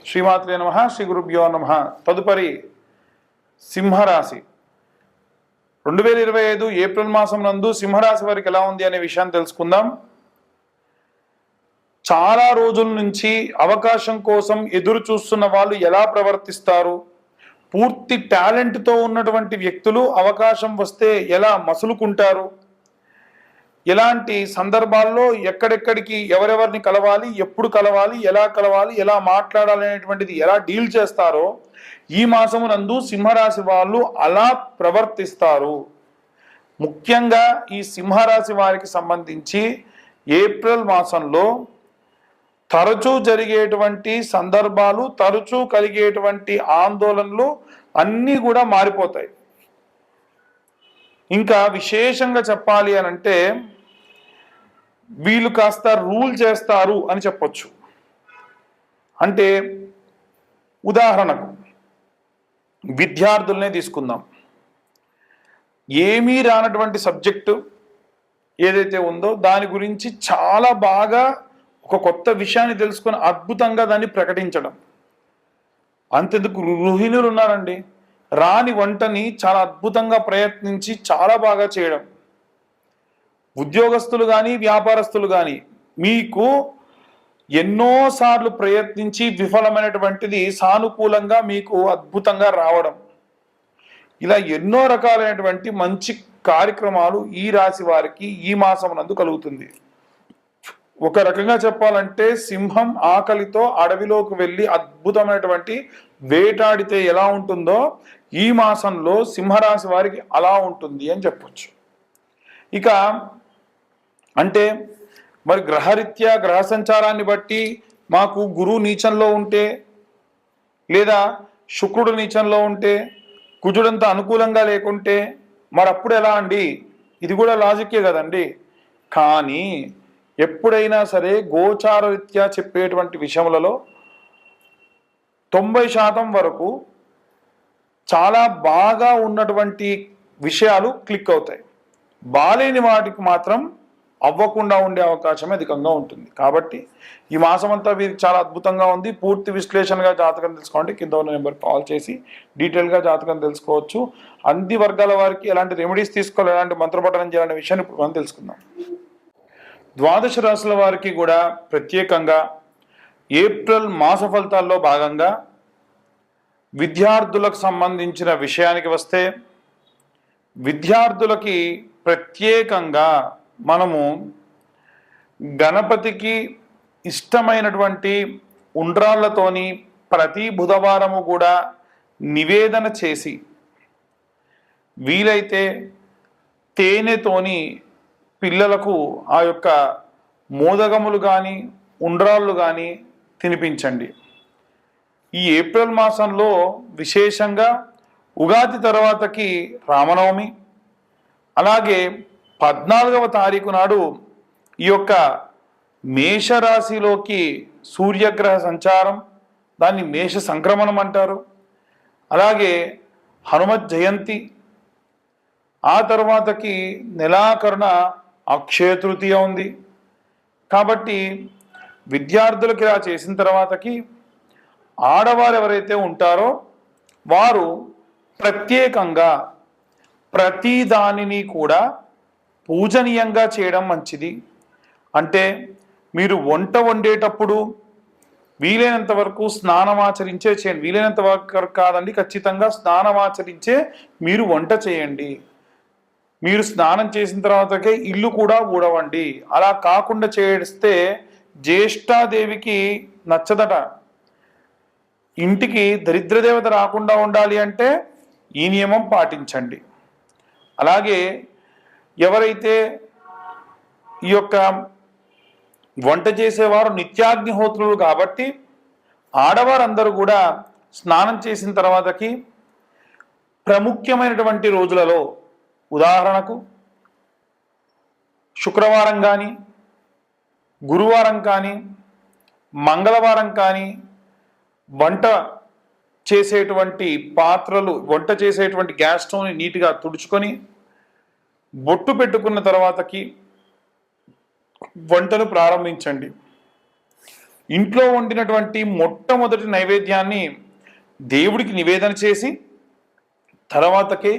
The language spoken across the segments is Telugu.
శ్రీమాత్రే నమః, శ్రీ గురుభ్యో నమః. తదుపరి సింహరాశి 2025 ఏప్రిల్ మాసం నందు సింహరాశి వారికి ఎలా ఉంది అనే విషయాన్ని తెలుసుకుందాం. చాలా రోజుల నుంచి అవకాశం కోసం ఎదురు చూస్తున్న వాళ్ళు ఎలా ప్రవర్తిస్తారు, పూర్తి టాలెంట్తో ఉన్నటువంటి వ్యక్తులు అవకాశం వస్తే ఎలా మసులుకుంటారు, ఎలాంటి సందర్భాల్లో ఎక్కడెక్కడికి ఎవరెవరిని కలవాలి, ఎప్పుడు కలవాలి, ఎలా మాట్లాడాలి అనేటువంటిది ఎలా డీల్ చేస్తారో ఈ మాసము నందు సింహరాశి వాళ్ళు అలా ప్రవర్తిస్తారు. ముఖ్యంగా ఈ సింహరాశి వారికి సంబంధించి ఏప్రిల్ మాసంలో తరచూ జరిగేటువంటి సందర్భాలు, తరచూ కలిగేటువంటి ఆందోళనలు అన్నీ కూడా మారిపోతాయి. ఇంకా విశేషంగా చెప్పాలి అని అంటే వీళ్ళు కాస్త రూల్ చేస్తారు అని చెప్పొచ్చు. అంటే ఉదాహరణకు విద్యార్థులనే తీసుకుందాం. ఏమీ రానటువంటి సబ్జెక్టు ఏదైతే ఉందో దాని గురించి చాలా బాగా ఒక కొత్త విషయాన్ని తెలుసుకొని అద్భుతంగా దాన్ని ప్రకటించడం. అంతెందుకు గృహిణులు ఉన్నారండి, రాని వంటని చాలా అద్భుతంగా ప్రయత్నించి చాలా బాగా చేయడం. ఉద్యోగస్తులు కానీ వ్యాపారస్తులు కానీ మీకు ఎన్నోసార్లు ప్రయత్నించి విఫలమైనటువంటిది సానుకూలంగా మీకు అద్భుతంగా రావడం. ఇలా ఎన్నో రకాలైనటువంటి మంచి కార్యక్రమాలు ఈ రాశి వారికి ఈ మాసం నందు కలుగుతుంది. ఒక రకంగా చెప్పాలంటే సింహం ఆకలితో అడవిలోకి వెళ్ళి అద్భుతమైనటువంటి వేటాడితే ఎలా ఉంటుందో ఈ మాసంలో సింహరాశి వారికి అలా ఉంటుంది అని చెప్పొచ్చు. ఇక అంటే మరి గ్రహరీత్యా గ్రహ సంచారాన్ని బట్టి మాకు గురువు నీచంలో ఉంటే లేదా శుక్రుడు నీచంలో ఉంటే కుజుడంతా అనుకూలంగా లేకుంటే మరి అప్పుడు ఎలా అండి? ఇది కూడా లాజికే కదండి. కానీ ఎప్పుడైనా సరే గోచార రీత్యా చెప్పేటువంటి విషయములలో 90% వరకు చాలా బాగా ఉన్నటువంటి విషయాలు క్లిక్ అవుతాయి. బాలేని వాటికి మాత్రం అవ్వకుండా ఉండే అవకాశం అధికంగా ఉంటుంది. కాబట్టి ఈ మాసం అంతా వీరికి చాలా అద్భుతంగా ఉంది. పూర్తి విశ్లేషణగా జాతకం తెలుసుకోండి. కింద ఉన్న నెంబర్ కాల్ చేసి డీటెయిల్గా జాతకం తెలుసుకోవచ్చు. అన్ని వర్గాల వారికి ఎలాంటి రెమెడీస్ తీసుకోవాలి, ఎలాంటి మంత్రపఠనం చేయాలనే విషయాన్ని ఇప్పుడు మనం తెలుసుకుందాం. ద్వాదశ రాశుల వారికి కూడా ప్రత్యేకంగా ఏప్రిల్ మాస ఫలితాల్లో భాగంగా విద్యార్థులకు సంబంధించిన విషయానికి వస్తే విద్యార్థులకి ప్రత్యేకంగా మనము గణపతికి ఇష్టమైనటువంటి ఉండ్రాళ్ళతోని ప్రతి బుధవారము కూడా నివేదన చేసి వీలైతే తేనెతోని పిల్లలకు ఆ యొక్క మోదకములు కానీ ఉండ్రాళ్ళు కానీ తినిపించండి. ఈ ఏప్రిల్ మాసంలో విశేషంగా ఉగాది తర్వాతకి రామనవమి, అలాగే 14వ తారీఖు నాడు ఈ యొక్క మేషరాశిలోకి సూర్యగ్రహ సంచారం, దాన్ని మేష సంక్రమణం అంటారు. అలాగే హనుమత్ జయంతి, ఆ తర్వాతకి నెలాఖరున అక్షయ తృతీయ ఉంది. కాబట్టి విద్యార్థులకి ఇలా చేసిన తర్వాతకి ఆడవారు ఎవరైతే ఉంటారో వారు ప్రత్యేకంగా ప్రతి దానిని కూడా పూజనీయంగా చేయడం మంచిది. అంటే మీరు వంట వండేటప్పుడు వీలైనంత వరకు స్నానమాచరించే చేయండి. వీలైనంత వరకు కాదండి, ఖచ్చితంగా స్నానమాచరించే మీరు వంట చేయండి. మీరు స్నానం చేసిన తర్వాతకే ఇల్లు కూడా ఊడవండి. అలా కాకుండా చేస్తే జ్యేష్ఠాదేవికి నచ్చదట. ఇంటికి దరిద్రదేవత రాకుండా ఉండాలి అంటే ఈ నియమం పాటించండి. అలాగే ఎవరైతే ఈ యొక్క వంట చేసేవారు నిత్యాగ్నిహోత్రులు కాబట్టి ఆడవారందరూ కూడా స్నానం చేసిన తర్వాతకి ప్రముఖ్యమైనటువంటి రోజులలో, ఉదాహరణకు శుక్రవారం కానీ, గురువారం కానీ, మంగళవారం కానీ వంట చేసేటువంటి పాత్రలు, వంట చేసేటువంటి గ్యాస్ స్టవ్ని నీట్గా తుడుచుకొని బొట్టు పెట్టుకున్న తర్వాతకి వంటను ప్రారంభించండి. ఇంట్లో వండినటువంటి మొట్టమొదటి నైవేద్యాన్ని దేవుడికి నివేదన చేసి తర్వాతకే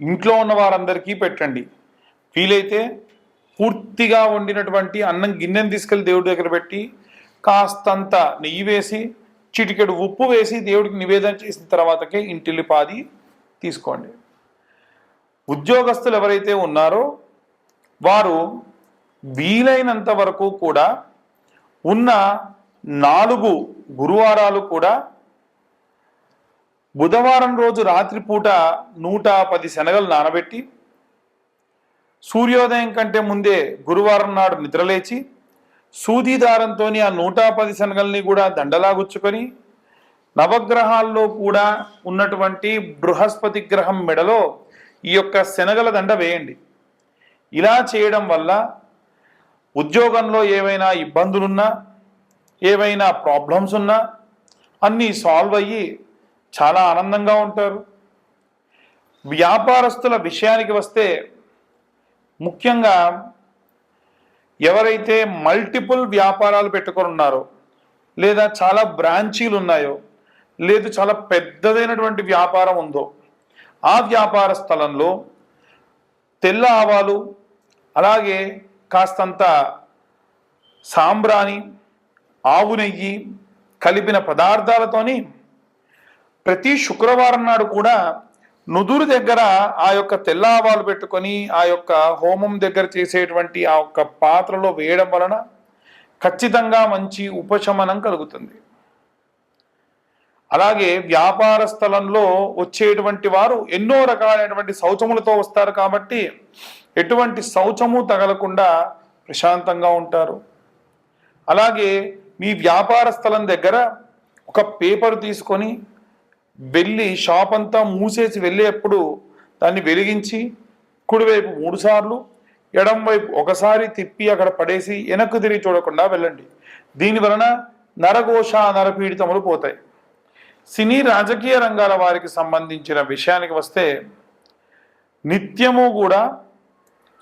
ఇంట్లో ఉన్న వారందరికీ పెట్టండి. వీలైతే పూర్తిగా వండినటువంటి అన్నం గిన్నెని తీసుకెళ్ళి దేవుడి దగ్గర పెట్టి కాస్తంత నెయ్యి వేసి చిటికెడు ఉప్పు వేసి దేవుడికి నివేదన చేసిన తర్వాతకే ఇంటిల్లిపాది తీసుకోండి. ఉద్యోగస్తులు ఎవరైతే ఉన్నారో వారు వీలైనంత వరకు కూడా ఉన్న 4 గురువారాలు కూడా బుధవారం రోజు రాత్రిపూట 110 శనగలు నానబెట్టి సూర్యోదయం కంటే ముందే గురువారం నాడు నిద్రలేచి సూది దారంతో ఆ 110 శనగల్ని కూడా దండలాగుచ్చుకొని నవగ్రహాల్లో కూడా ఉన్నటువంటి బృహస్పతి గ్రహం మెడలో ఈ యొక్క శనగల దండ వేయండి. ఇలా చేయడం వల్ల ఉద్యోగంలో ఏవైనా ఇబ్బందులున్నా ఏవైనా ప్రాబ్లమ్స్ ఉన్నా అన్నీ సాల్వ్ అయ్యి చాలా ఆనందంగా ఉంటారు. వ్యాపారస్తుల విషయానికి వస్తే ముఖ్యంగా ఎవరైతే మల్టిపుల్ వ్యాపారాలు పెట్టుకొని ఉన్నారో లేదా చాలా బ్రాంచీలు ఉన్నాయో లేదు చాలా పెద్దదైనటువంటి వ్యాపారం ఉందో ఆ వ్యాపార స్థలంలో తెల్ల ఆవాలు అలాగే కాస్తంత సాంబ్రాణి ఆవు నెయ్యి కలిపిన పదార్థాలతోని ప్రతి శుక్రవారం నాడు కూడా నుదురు దగ్గర ఆ యొక్క తెల్ల ఆవాలు పెట్టుకొని ఆ యొక్క హోమం దగ్గర చేసేటువంటి ఆ యొక్క పాత్రలో వేయడం వలన ఖచ్చితంగా మంచి ఉపశమనం కలుగుతుంది. అలాగే వ్యాపార స్థలంలో వచ్చేటువంటి వారు ఎన్నో రకాలైనటువంటి శౌచములతో వస్తారు కాబట్టి ఎటువంటి శౌచము తగలకుండా ప్రశాంతంగా ఉంటారు. అలాగే మీ వ్యాపార స్థలం దగ్గర ఒక పేపర్ తీసుకొని వెళ్ళి షాప్ అంతా మూసేసి వెళ్ళేప్పుడు దాన్ని వెలిగించి కుడివైపు 3 సార్లు ఎడం వైపు ఒకసారి తిప్పి అక్కడ పడేసి వెనక్కు తిరిగి చూడకుండా వెళ్ళండి. దీని వలన నరఘోష నరపీడితములు పోతాయి. సినీ రాజకీయ రంగాల వారికి సంబంధించిన విషయానికి వస్తే నిత్యము కూడా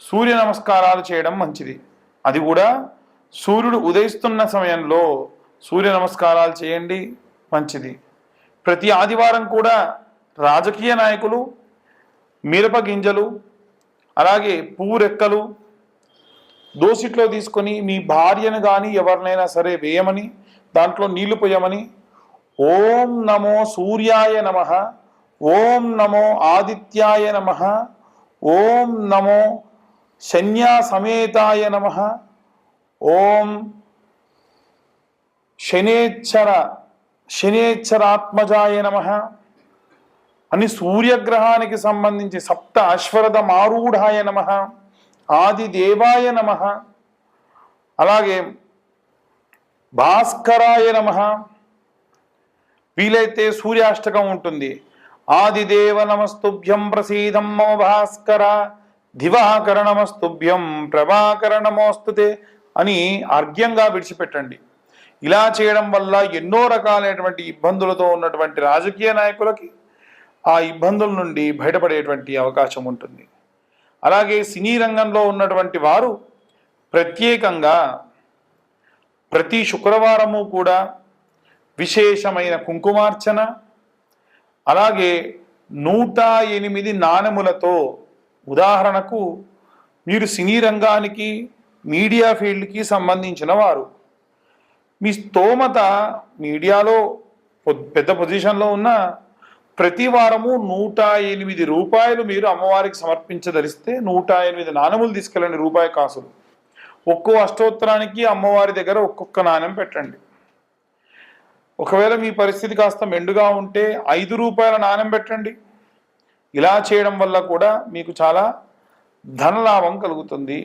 సూర్య నమస్కారాలు చేయడం మంచిది. అది కూడా సూర్యుడు ఉదయిస్తున్న సమయంలో సూర్య నమస్కారాలు చేయండి, మంచిది. ప్రతి ఆదివారం కూడా రాజకీయ నాయకులు మిరప గింజలు అలాగే పువ్వు రెక్కలు దోసిట్లో తీసుకొని మీ భార్యను కానీ ఎవరినైనా సరే వేయమని దాంట్లో నీళ్లు పోయమని ఓం నమో సూర్యాయ నమః, ఓం నమో ఆదిత్యాయ నమః, ఓం నమో శన్యా సమేతాయ నమః, ఓం శనేశ్వరాత్మజాయ నమః అని సూర్యగ్రహానికి సంబంధించి సప్త అశ్వరథ మారూఢాయ నమః, ఆదిదేవాయ నమః, అలాగే భాస్కరాయ నమః. వీలైతే సూర్యాష్టకం ఉంటుంది. ఆదిదేవ నమస్తుభ్యం ప్రసీదం మమ భాస్కర, దివాకర నమస్తుభ్యం ప్రభాకర నమోస్తుతే అని అర్ఘ్యంగా విడిచిపెట్టండి. ఇలా చేయడం వల్ల ఎన్నో రకాలైనటువంటి ఇబ్బందులతో ఉన్నటువంటి రాజకీయ నాయకులకి ఆ ఇబ్బందుల నుండి బయటపడేటువంటి అవకాశం ఉంటుంది. అలాగే సినీ రంగంలో ఉన్నటువంటి వారు ప్రత్యేకంగా ప్రతి శుక్రవారము కూడా విశేషమైన కుంకుమార్చన అలాగే 108 నాణెములతో, ఉదాహరణకు మీరు సినీ రంగానికి మీడియా ఫీల్డ్కి సంబంధించిన వారు, మీ స్తోమత మీడియాలో పెద్ద పొజిషన్లో ఉన్న ప్రతి వారము 108 రూపాయలు మీరు అమ్మవారికి సమర్పించదలిస్తే 108 నాణెములు తీసుకెళ్ళండి, రూపాయి కాసులు. ఒక్కో అష్టోత్తరానికి అమ్మవారి దగ్గర ఒక్కొక్క నాణెం పెట్టండి. ఒకవేళ మీ పరిస్థితి కాస్త మెండుగా ఉంటే 5 రూపాయల నాణెం పెట్టండి. ఇలా చేయడం వల్ల కూడా మీకు చాలా ధనలాభం కలుగుతుంది.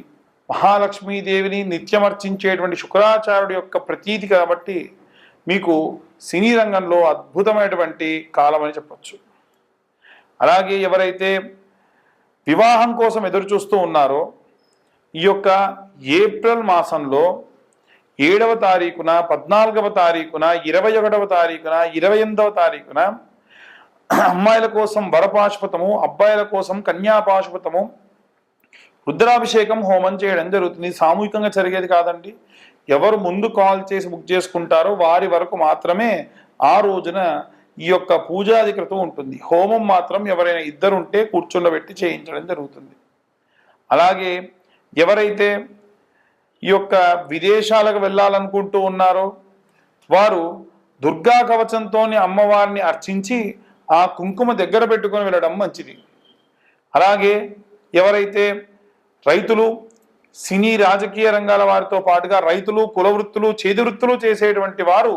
మహాలక్ష్మీదేవిని నిత్యమర్చించేటువంటి శుక్రాచార్యుడి యొక్క ప్రతీతి కాబట్టి మీకు సినీ రంగంలో అద్భుతమైనటువంటి కాలం అని చెప్పచ్చు. అలాగే ఎవరైతే వివాహం కోసం ఎదురు చూస్తూ ఉన్నారో ఈ యొక్క ఏప్రిల్ మాసంలో 7వ తారీఖున, 14వ తారీఖున, 21వ తారీఖున, 28వ తారీఖున అమ్మాయిల కోసం వరపాశుపతము, అబ్బాయిల కోసం కన్యాపాశుపతము, రుద్రాభిషేకం హోమం చేయడం జరుగుతుంది. సామూహికంగా జరిగేది కాదండి. ఎవరు ముందు కాల్ చేసి బుక్ చేసుకుంటారో వారి వరకు మాత్రమే ఆ రోజున ఈ యొక్క పూజాధికృతం ఉంటుంది. హోమం మాత్రం ఎవరైనా ఇద్దరు ఉంటే కూర్చుండబెట్టి చేయించడం జరుగుతుంది. అలాగే ఎవరైతే ఈ యొక్క విదేశాలకు వెళ్ళాలనుకుంటూ ఉన్నారో వారు దుర్గా కవచంతో అమ్మవారిని అర్చించి ఆ కుంకుమ దగ్గర పెట్టుకొని వెళ్ళడం మంచిది. అలాగే ఎవరైతే రైతులు, సినీ రాజకీయ రంగాల వారితో పాటుగా రైతులు, కుల వృత్తులు, చేతి వృత్తులు చేసేటువంటి వారు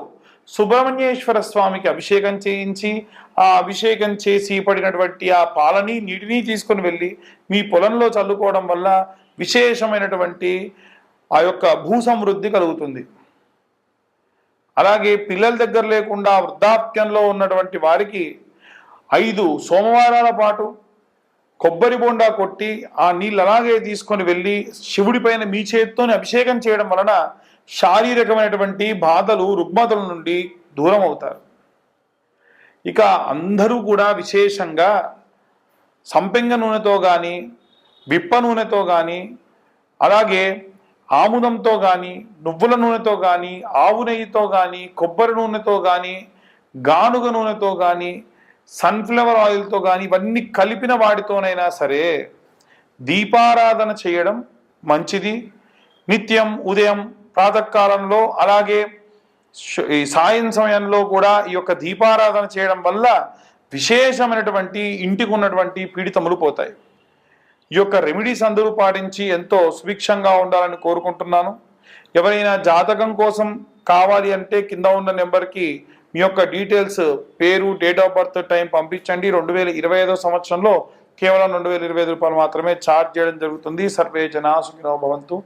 సుబ్రహ్మణ్యేశ్వర స్వామికి అభిషేకం చేయించి ఆ అభిషేకం చేసి పడినటువంటి ఆ పాలని నీటిని తీసుకొని వెళ్ళి మీ పొలంలో చల్లుకోవడం వల్ల విశేషమైనటువంటి ఆ యొక్క భూ సమృద్ధి కలుగుతుంది. అలాగే పిల్లల దగ్గర లేకుండా వృద్ధాప్యంలో ఉన్నటువంటి వారికి 5 సోమవారాల పాటు కొబ్బరి బొండా కొట్టి ఆ నీళ్ళు అలాగే తీసుకొని వెళ్ళి శివుడి పైన మీ చేతితోనే అభిషేకం చేయడం వలన శారీరకమైనటువంటి బాధలు, రుగ్మతల నుండి దూరం అవుతారు. ఇక అందరూ కూడా విశేషంగా సంపెంగ నూనెతో కానీ, విప్ప నూనెతో కానీ, అలాగే ఆముదంతో కానీ, నువ్వుల నూనెతో కానీ, ఆవు నెయ్యితో కానీ, కొబ్బరి నూనెతో కానీ, గానుగ నూనెతో కానీ, సన్ఫ్లవర్ ఆయిల్తో కానీ ఇవన్నీ కలిపిన వాటితోనైనా సరే దీపారాధన చేయడం మంచిది. నిత్యం ఉదయం ప్రాతకాలంలో అలాగే ఈ సాయం సమయంలో కూడా ఈ యొక్క దీపారాధన చేయడం వల్ల విశేషమైనటువంటి ఇంటికి ఉన్నటువంటి పీడితములు పోతాయి. ఈ యొక్క రెమెడీస్ అందరూ పాటించి ఎంతో సుభిక్షంగా ఉండాలని కోరుకుంటున్నాను. ఎవరైనా జాతకం కోసం కావాలి అంటే కింద ఉన్న నెంబర్కి మీ యొక్క డీటెయిల్స్, పేరు, డేట్ ఆఫ్ బర్త్, టైం పంపించండి. 2025 సంవత్సరంలో కేవలం 2025 రూపాయలు మాత్రమే ఛార్జ్ చేయడం జరుగుతుంది. సర్వే జనా సుఖినో భవంతు.